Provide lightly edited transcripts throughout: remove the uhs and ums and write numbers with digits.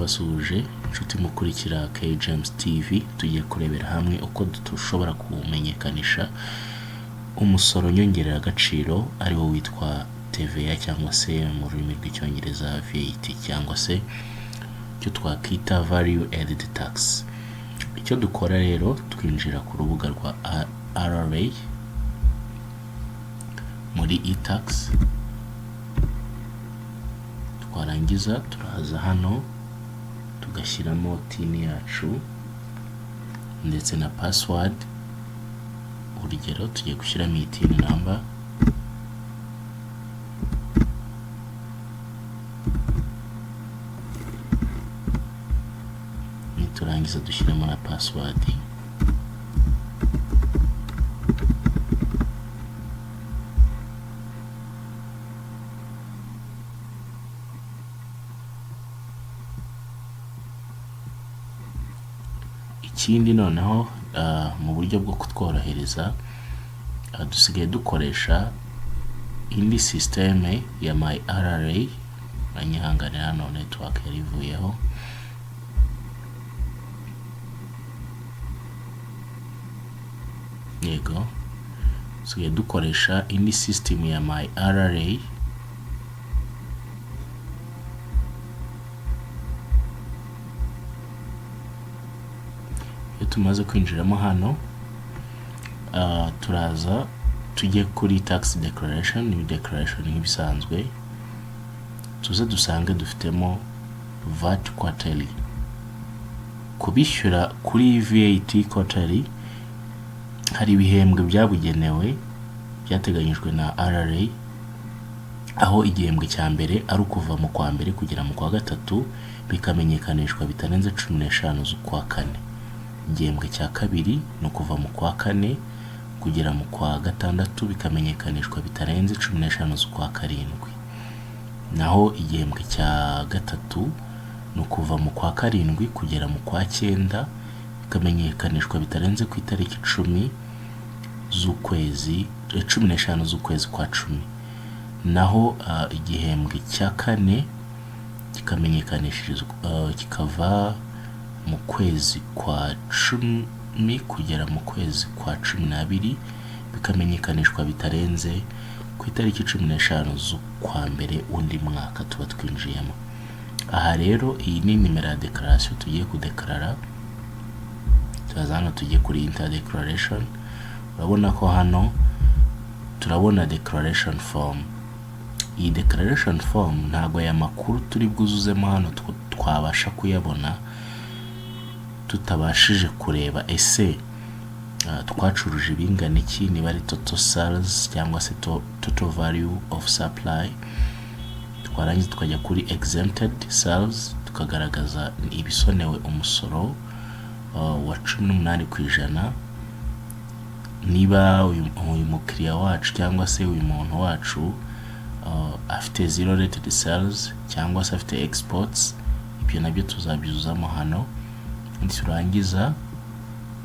Basuje inshuti mukurikira K James TV, tugiye kurebera hamwe uko dushobora kumenyekanisha umusoro nyongerera agaciro ari wo witwa TVA cyangwa se mu rurimi rw'icyongereza VAT cyangwa se cyo twakita Value Added Tax. Icyo dukora rero, twinjira ku rubuga rwa RRA muri e-tax, twarangiza turaza hano tugashyiramo TIN yacu ndetse na password. Urugero tugiye gushyiramo iyi TIN number, niturangiza dushyiramo na password. Ikindi noneho mu buryo bwo kutworohereza, dusigaye dukoresha indi systeme ya My RRA. Banyihanganira hano network yarivuyeho. Yego, dusigaye dukoresha indi system ya My RRA. Tumaze kwinjiramo hano, turaza tujye kuri tax declaration, new declaration nk'ibisanzwe, tuze dusange dufitemo VAT quarterly. Kubishyura kuri VAT quarterly hari ibihembwe byabugenewe byateganyijwe na RRA, aho igihembwe cya mbere ari ukuva mu kwa mbere kugera mu kwa gatatu bikamenyekanishwa bitarenze 15 z'ukwa kane. Igihembwe cya kabiri ni ukuva mu kwa kane kugera mu kwa gatandatu bikamenyekanishwa bitarenze 15 z'ukwa karindwi. Naho igihembwe cya gatatu ni ukuva mu kwa karindwi kugera mu kwa cyenda bikamenyekanishwa bitarenze ku itariki 15 z'ukwezi kwa cumi. Naho igihembwe cya kane kikamenyekanishirizwa kikava mu kwezi kwa 10 kugera mu kwezi kwa 12 bikamenyekanishwa bitarenze ku itariki 15 z'ukwa mbere undi mwaka tuba twinjiyemo. Aha rero iyi ni nimero ya declaration tugiye kudeklarara. Tuzaza hano tujye kuri inter declaration. Urabona ko hano turabona declaration form. Iyi declaration form ntago aya makuru turi bwuzuzemo hano twabasha kuyabona tutabashije kureba ese twacuruje ibingana iki, niba ari total sales cyangwa se total value of supply. Twarangiza tukajya kuri exempted sales, tukagaragaza ibisonewe umusoro wa 18%. Niba uyu mukiriya wacu cyangwa se uyu muntu wacu afite zero rated sales cyangwa se afite exports, ibyo nabyo tuzabyuzamo hano. Turangiza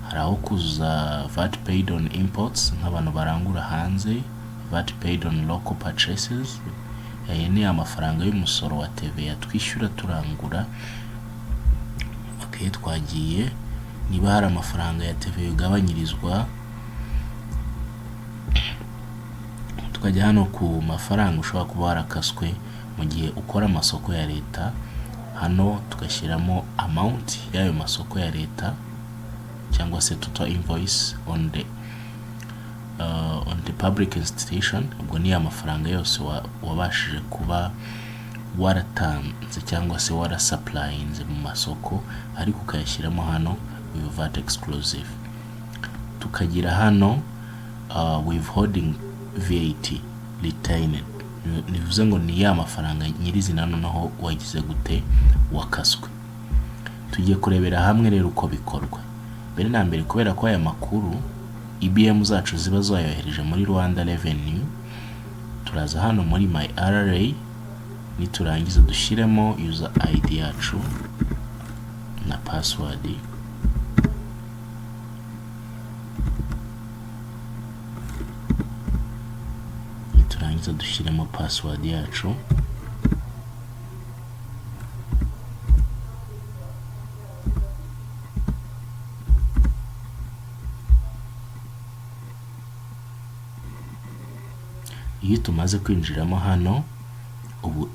hari aho kuzuza VAT paid on imports nk'abantu barangura hanze, VAT paid on local purchases. Aya ni amafaranga y'umusoro wa TVA twishyura turangura. Okay, twagiye. Niba hari amafaranga ya TVA ugabanyirizwa, tukajya hano ku mafaranga ushobora kuba warakaswe mu gihe ukora amasoko ya leta. Hano tugashyiramo amount y'ayo masoko ya leta cyangwa se total invoice on the public institution. Ubwo ni amafaranga yose wabashije kuba waratanze cyangwa se warasupplyinze mu masoko, ariko ukayashyiramo hano with VAT exclusive. Tukagira hano withholding VAT retained, nivuze ngo ni ya mafaranga nyirizina noneho wagize gute wakaswe. Tugiye kurebera hamwe rero uko bikorwa. Mbere na mbere, kubera ko aya makuru IBM zacu ziba zayohereje muri Rwanda Revenue, turaza hano muri My RRA, niturangiza dushyiremo user ID yacu na password. Niturangiza dushyiremo password yacu. iyo tumaze kwinjiramo hano ubu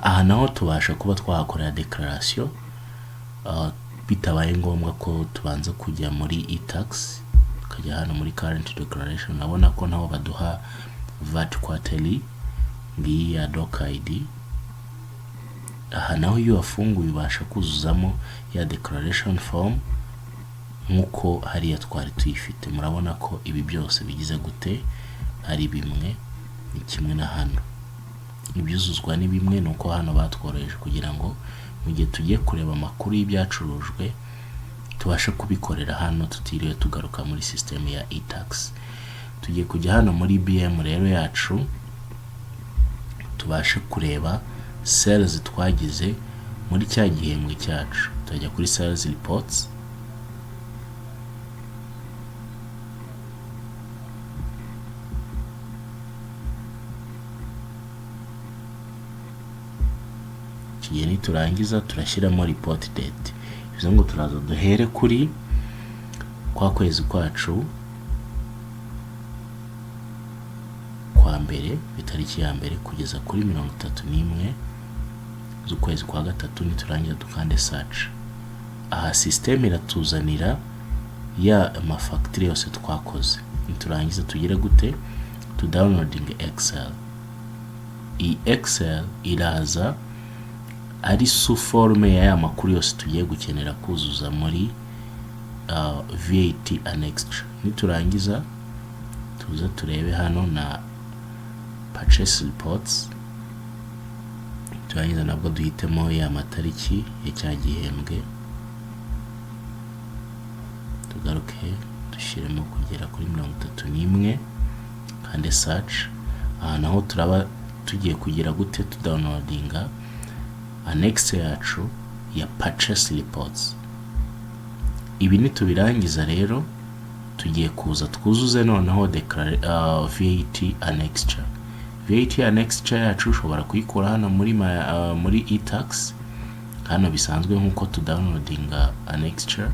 aha naho tubasha kuba twahakorera declaration bitabaye ngombwa ko tubanza kujya muri e-tax, tukajya hano muri current declaration. Nabona ko naho baduha VAT quarterly ngiyi ya doc ID. Aha naho iyo wafunguye ubasha kuzuzamo ya declaration form nkuko hariya twari tuyifite. Murabona ko ibi byose bigize gute ari bimwe, ni kimwe na hano. Ibyuzuzwa ni bimwe, nuko hano batworoheje kugira ngo mu gihe tugiye kureba amakuru y'ibyacurujwe tubashe kubikorera hano tutiriwe tugaruka muri system ya e-tax. Tugiye kujya hano muri BM rero yacu tubashe kureba sales twagize muri cya gihembwe cyacu. Tujya kuri sales reports, igihe niturangiza turashyiramo report date. Bivuze ngo turaza duhere kuri kwa kwezi kwacu kwa mbere, itariki ya mbere kugeza kuri 31 z'ukwezi kwa gatatu. Niturangiza dukande search. Aha system iratuzanira ya amafacture yose twakoze. Niturangiza tugire gute to downloading Excel. Excel iraza ari su forme ya makuru yose tugiye gukenera kuzuza muri VAT annexed. Niturangiza tuza turebe hano na purchase reports. Turangiza nabwo duhitemo ya matariki ya cya gihembwe, tugaruke dushiremo kugera kuri 31 kandi search. Aha naho turaba tugiye kugira gute to downloadinga annex yacu ya purchase reports. Ibi nitubirangiza rero tugiye kuza twuzuze noneho VAT annexure. VAT annexure yacu ushobora kuyikura hano muri e-tax hano bisanzwe nkuko to downloadinga annexure.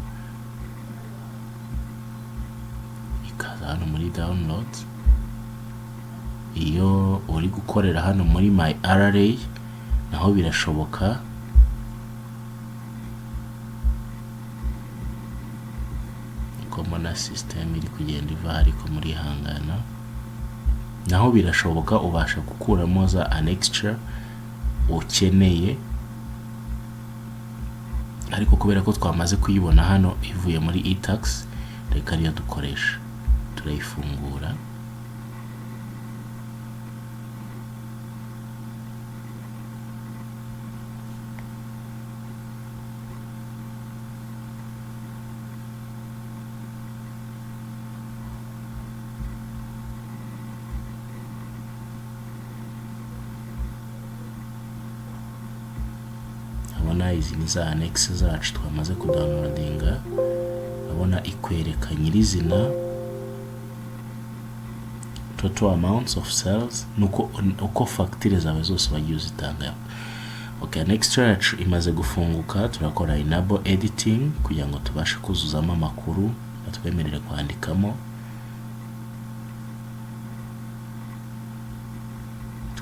Ikaza hano muri downloads. Iyo uri gukorera hano muri my RRA naho birashoboka. Common system iri kugenda iva ariko muri hangana naho birashoboka ubasha gukuramo za annexure ukeneye, ariko kubera ko twamaze kuyibona hano ivuye muri e-tax reka ariyo dukoresha. Turayifungura. Abona izi ni za annex zacu twamaze kudownloadinga. Abona ikwereka nyirizina total amounts of sales uko facture zawe zose bagiye uzitanga. Okay, next yacu imaze gufunguka. Turakora enable editing kugira ngo tubashe kuzuzamo amakuru atwemerere kwandikamo.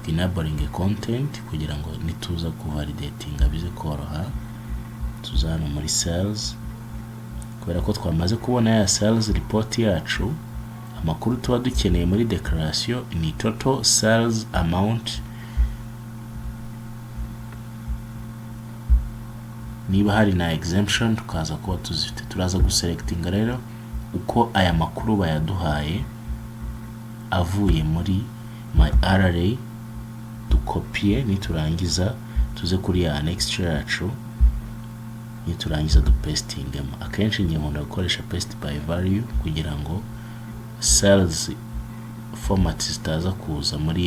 Enabling content kugira ngo nituza kuvalidatinga bize koroha. Tuzana muri sales kubera ko twamaze kubona ya sales report yacu. Amakuru tuba dukeneye muri declaration ni total sales amount. Niba hari na exemption tukaza kuba tuzifite. Turaza guselectinga rero uko aya makuru bayaduhaye avuye muri my RRA. Dukopie niturangiza tuze kuri ya annexure yacu. Niturangiza dupastingemo. Akenshi ngiye nkunda gukoresha paste by value kugira ngo sales format zitaza kuza muri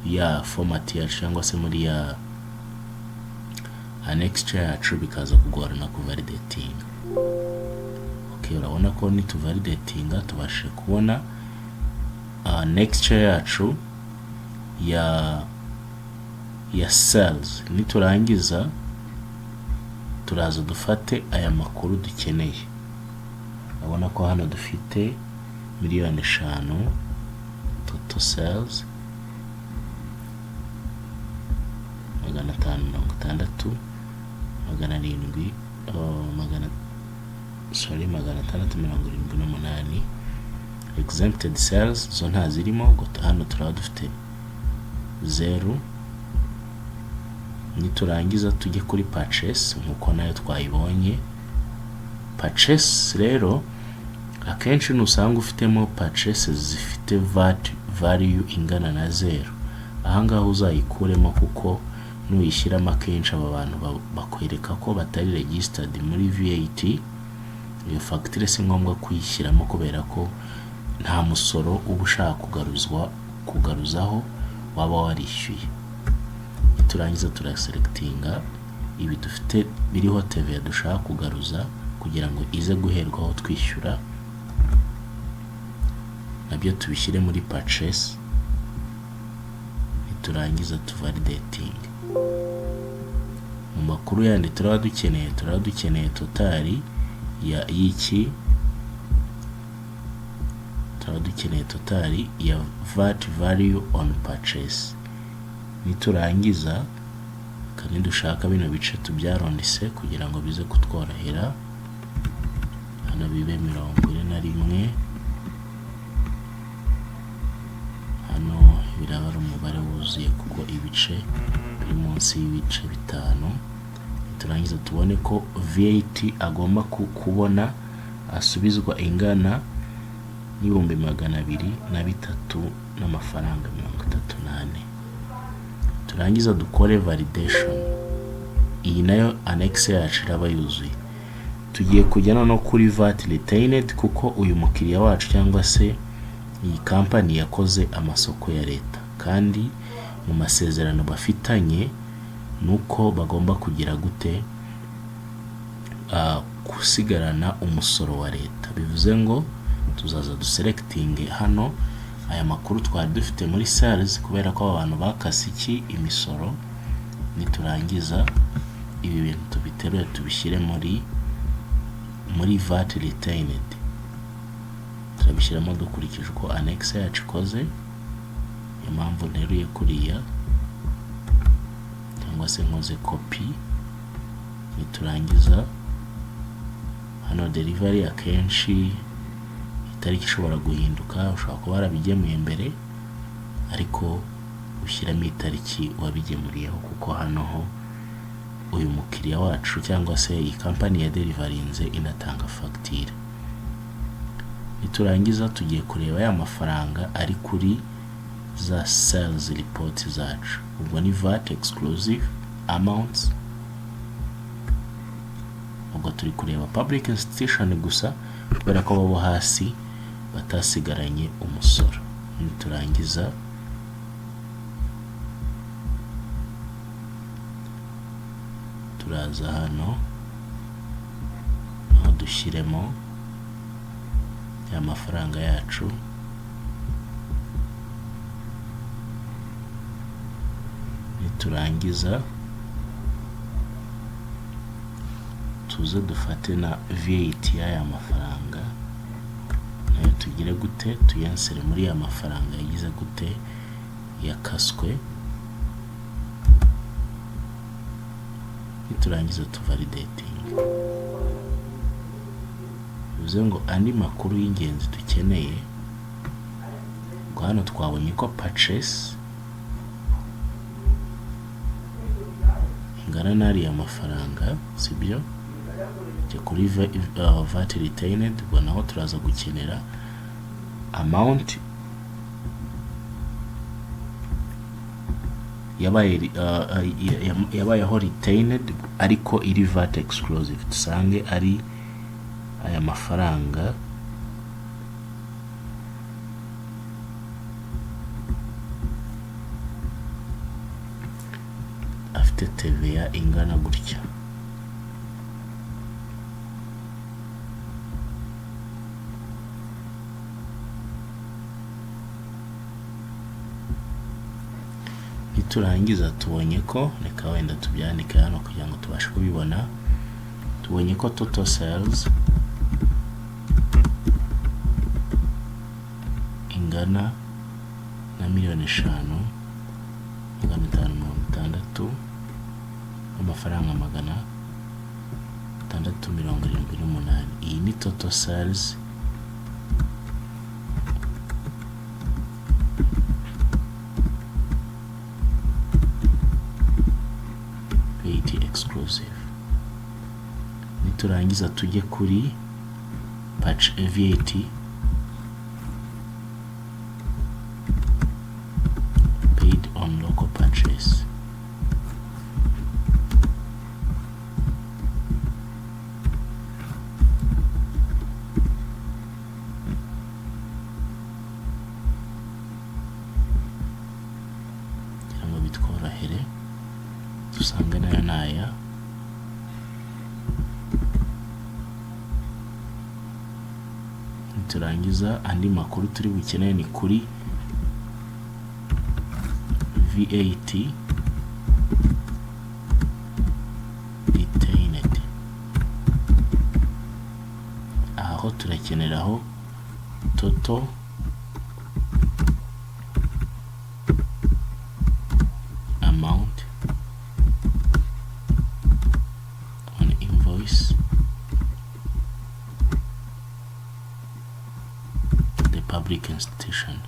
ya format yacu cyangwa se muri ya annexure yacu bikaza kugorana kuvalidating. Okay, urabona ko nituvalidatinga tubashe kubona annexure yacu ya sales. Niturangiza turaza dufate aya makuru dukeneye. Abona ko hano dufite 5,000,000 total sales 560 678. Exempted sales zo nta zirimo, hano turaba dufite 0. niturangiza tujye kuri purchase nkuko nayo twayibonye. Purchase rero akenshi nusanga ufitemo purchases zifite VAT value ingana na 0, ahangaha uzayikuremo kuko nuyishyiramo akenshi aba bantu bakwereka ko batari registered muri VAT. Iyo facture si ngombwa kuyishyiramo kubera ko nta musoro uba ushaka kugaruzaho waba warishyuye. Turangiza turaselectinga ibi dufite biriho TVA dushaka kugaruza kugira ngo ize guherwaho twishyura, nabyo tubishyire muri purchase. Turangiza validating. Mu makuru yandi turaba dukeneye totali ya iki, turaba dukeneye totali ya VAT value on purchase. Niturangiza kandi dushaka bino bice tubyarondise kugira ngo bize kutworohera, hano bibe 41, hano biraba ari umubare wuzuye kuko ibice biri munsi y'ibice 5. Turangiza tubone ko VAT agomba kubona asubizwa ingana n'ibihumbi 203 n'amafaranga 38. Turangiza dukore validation. Iyi nayo annex yacu iraba yuzuye. Tugiye kujyana no kuri VAT retained kuko uyu mukiriya wacu cyangwa se iyi company yakoze amasoko ya leta, kandi mu masezerano bafitanye nuko bagomba kugira gute kusigarana umusoro wa leta. Bivuze ngo tuzaza duselecting hano aya makuru twari dufite muri sales kubera ko abantu bakase iki imisoro. Niturangiza ibi bintu tubiteruye tubishyire muri VAT retained, turabishyiramo dukurikije uko annex yacu ikoze. Impamvu nteruye kuriya cyangwa se nkoze copy. Niturangiza hano delivery akenshi itariki ishobora guhinduka, ushobora kuba warabigemuye mbere ariko ushyiramo itariki wabigemuriyeho kuko hano ho uyu mukiriya wacu cyangwa se iyi company ya deliveryinze inatanga facture. Niturangiza tugiye kureba ya mafaranga ari kuri za sales report zacu. Ubwo ni VAT exclusive amounts. Ubwo turi kureba public institution gusa kubera ko babo hasi batasigaranye umusoro. Niturangiza turaza hano aho dushyiremo ya mafaranga yacu. Niturangiza tuze dufate na VAT y'aya mafaranga nayo tugire gute tuyansere muri ya mafaranga yagize gute yakaswe. Niturangiza tuvalidating. Bivuze ngo andi makuru y'ingenzi dukeneye ngo hano twabonye ko purchase ingana nari ya mafaranga, sibyo? Kuri VAT retained ubwo naho turaza gukenera amount yabayeho retained ariko iri VAT exclusive. Tusange ari aya mafaranga afite TVA ingana gutya. Niturangiza tubonye ko, reka wenda tubyandike hano kugira ngo tubashe kubibona. Tubonye ko total sales ingana na miliyoni 5,560 amafaranga 678. Iyi ni total sales VAT exclusive. Niturangiza tujye kuri patch VAT, paid on local purchase. Cyangwa bitworohere dusange nayo naya. Turangiza andi makuru turi bukeneye ni kuri VAT retained. Aho turakeneraho total amount on invoice, the public institution.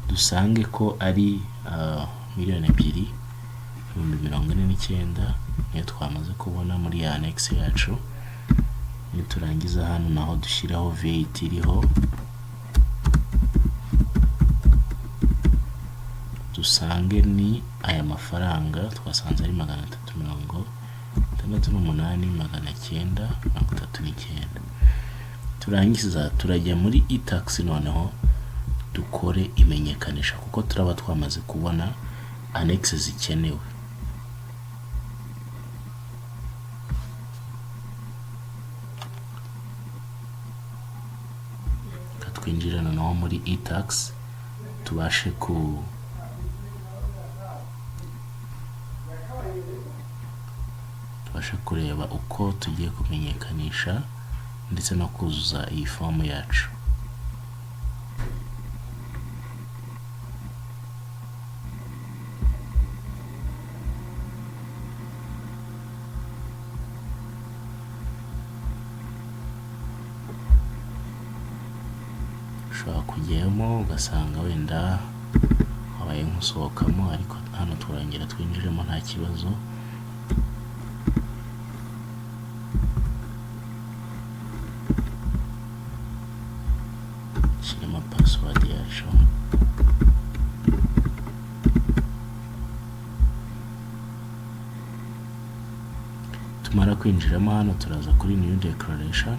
Dusange ko ari 2,249,000 niyo twamaze kubona muri ya annex yacu. Niturangiza hano naho dushyiraho VAT iriho, dusange ni aya mafaranga twasanze ari 368,939. Turangiza turajya muri e-tax noneho dukore imenyekanisha, kuko turaba twamaze kubona annex zikenewe. Twinjira noneho muri e-tax tubashe kureba uko tugiye kumenyekanisha ndetse no kuzuza iyi fomu yacu. Ushobora kujyamo ugasanga wenda wabaye nk'usohokamo, ariko hano turongera twinjiremo nta kibazo. Shyiramo password yacu. Tumara kwinjiramo hano turaza kuri new declaration.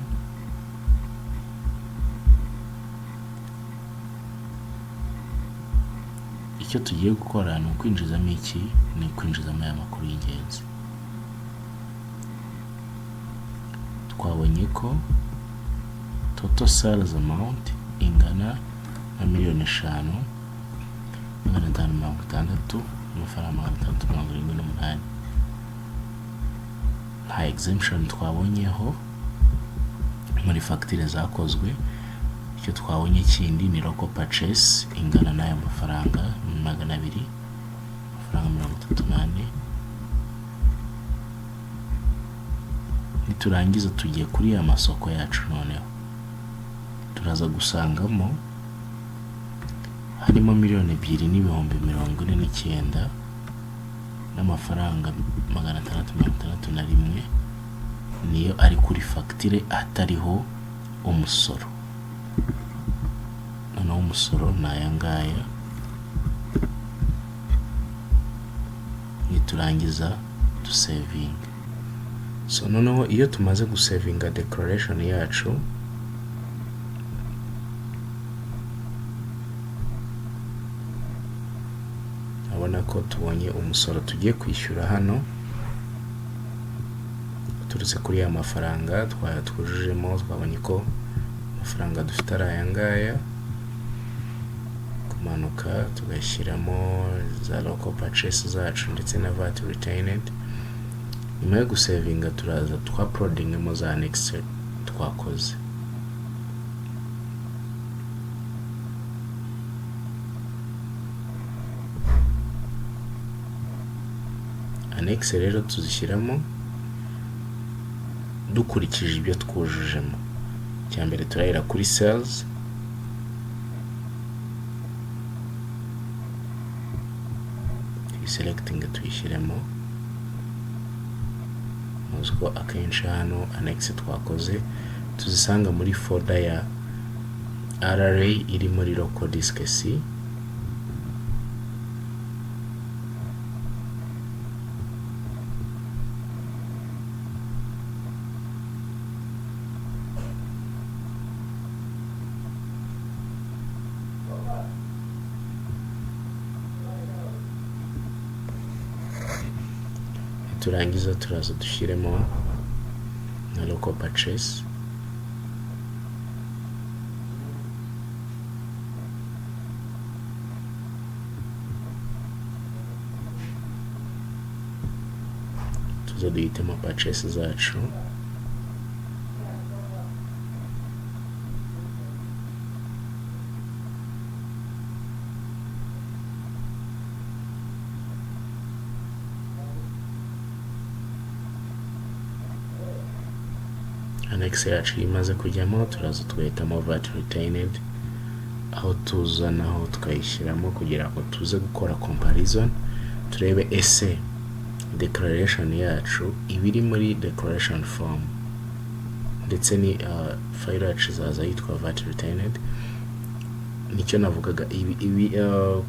Icyo tugiye gukora ni ukwinjizamo iki? Ni kwinjizamo aya makuru y'ingenzi. Twabonye ko total sales amount ingana na 5,560 amafaranga 678. Nta exemption twabonyeho muri facture zakozwe. Icyo twabonye kindi ni local purchase ingana n'aya mafaranga 200, amafaranga 38. Niturangiza tugiye kuri ya masoko yacu noneho turaza gusangamo harimo 2,249,000 n'amafaranga 661 niyo ari kuri facture atariho umusoro. Noneho umusoro ni aya ngaya. Niturangiza dusavinga. So noneho iyo tumaze gusavinga declaration yacu, abona ko tubonye umusoro tugiye kwishyura hano turutse kuri ya mafaranga twujujemo. Twabonye ko amafaranga dufite ari aya ngaya ku kumanuka tugashyiramo za local purchase zacu ndetse na VAT retained. Nyuma yo gusevinga turaza twaploadingemo za annex twakoze. Annex rero tuzishyiramo dukurikije ibyo twujujemo. Cyambere turahera kuri sales, selecting tuyishyiremo. Muziko akenshi hano annex twakoze tuzisanga muri folder ya RRA iri muri local disk C. Turangiza turaza dushyiremo na local purchase. Tuza duhitemo purchase zacu. Annex yacu imaze kujyamo turaza tugahitamo VAT retained, aho tuza naho tukayishyiramo kugira ngo tuze gukora comparison, turebe ese declaration yacu ibiri muri declaration form ndetse ni file yacu zaza yitwa VAT retained. Nicyo navugaga ibi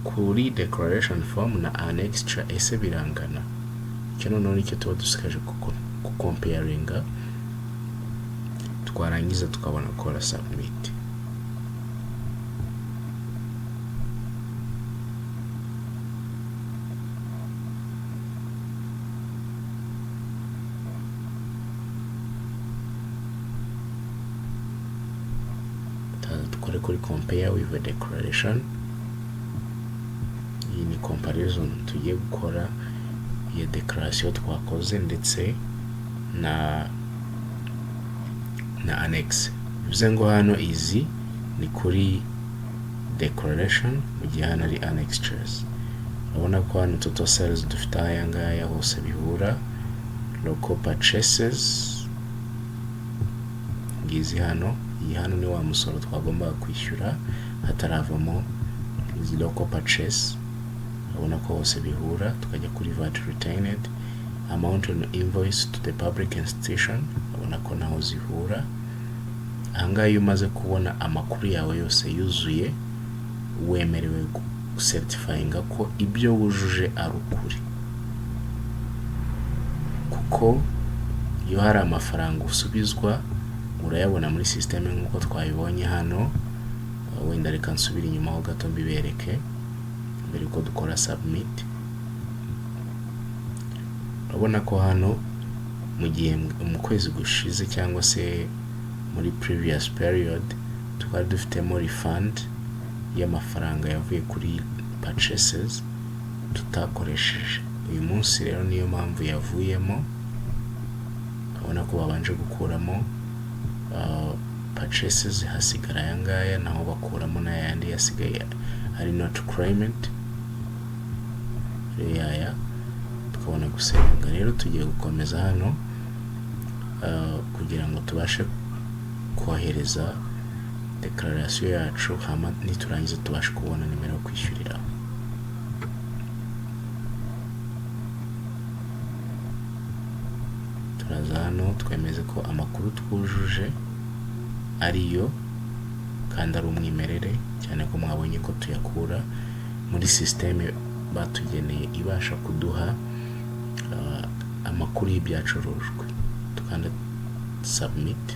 kuri declaration form na annex ese birangana. Icyo noneho nicyo tuba dusigaje comparinga, twarangiza tukabona gukora submit. Dukore kuri compare with the declaration. Iyi ni comparison tugiye gukora ya declaration twakoze ndetse na annex. Bivuze ngo hano izi ni kuri declaration mu gihe hano ari annexures. Urabona ko hano total sales dufite aya ngaya hose bihura. Local purchases ngizi hano, iyi hano ni wa musoro twagomba kwishyura hataravamo izi local purchase. Urabona ko hose bihura. Tukajya kuri VAT retained, amount on invoice to the public institution. Urabona ko naho zihura. Ahangaha iyo umaze kubona amakuru yawe yose yuzuye, wemerewe gucertifyinga ko ibyo wujuje ari ukuri, kuko iyo hari amafaranga usubizwa urayabona muri system nk'uko twabibonye hano. Wenda reka nsubire inyuma ho gato mbibereke mbere ko dukora submit. Urabona ko hano mu gihe mu kwezi gushize cyangwa se muri previous period twari dufitemo refund y'amafaranga yavuye kuri purchases tutakoresheje. Uyu munsi rero niyo mpamvu yavuyemo. Urabona ko babanje gukuramo purchases, hasigara aya ngaya, naho bakuramo n'ayandi yasigaye ari not claimant. Yaya tukabona gusevinga. Rero tugiye gukomeza hano kugira ngo tubashe kohereza declaration yacu, hama niturangiza tubashe kubona nimero yo kwishyurira. Turaza hano twemeze ko amakuru twujuje ariyo kandi ari umwimerere, cyane ko mwabonye ko tuyakura muri systeme batugeneye ibasha kuduha amakuru y'ibyacurujwe. Tukanda submit.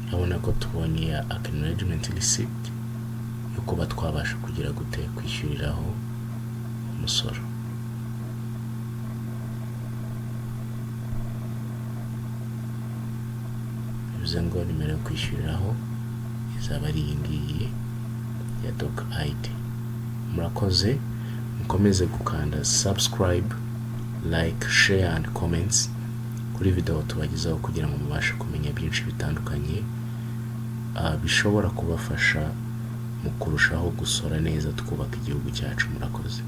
Urabona ko tubonye acknowledgement receipt yo kuba twabasha kugira gute kwishyuriraho umusoro. Bivuze ngo nimero yo kwishyuriraho izaba ari iyi ngiyi ya Doc ID. Murakoze, mukomeze gukanda subscribe, like, share and comments kuri video tubagezaho kugira ngo mubashe kumenya byinshi bitandukanye bishobora kubafasha mu kurushaho gusora neza twubaka igihugu cyacu. Murakoze.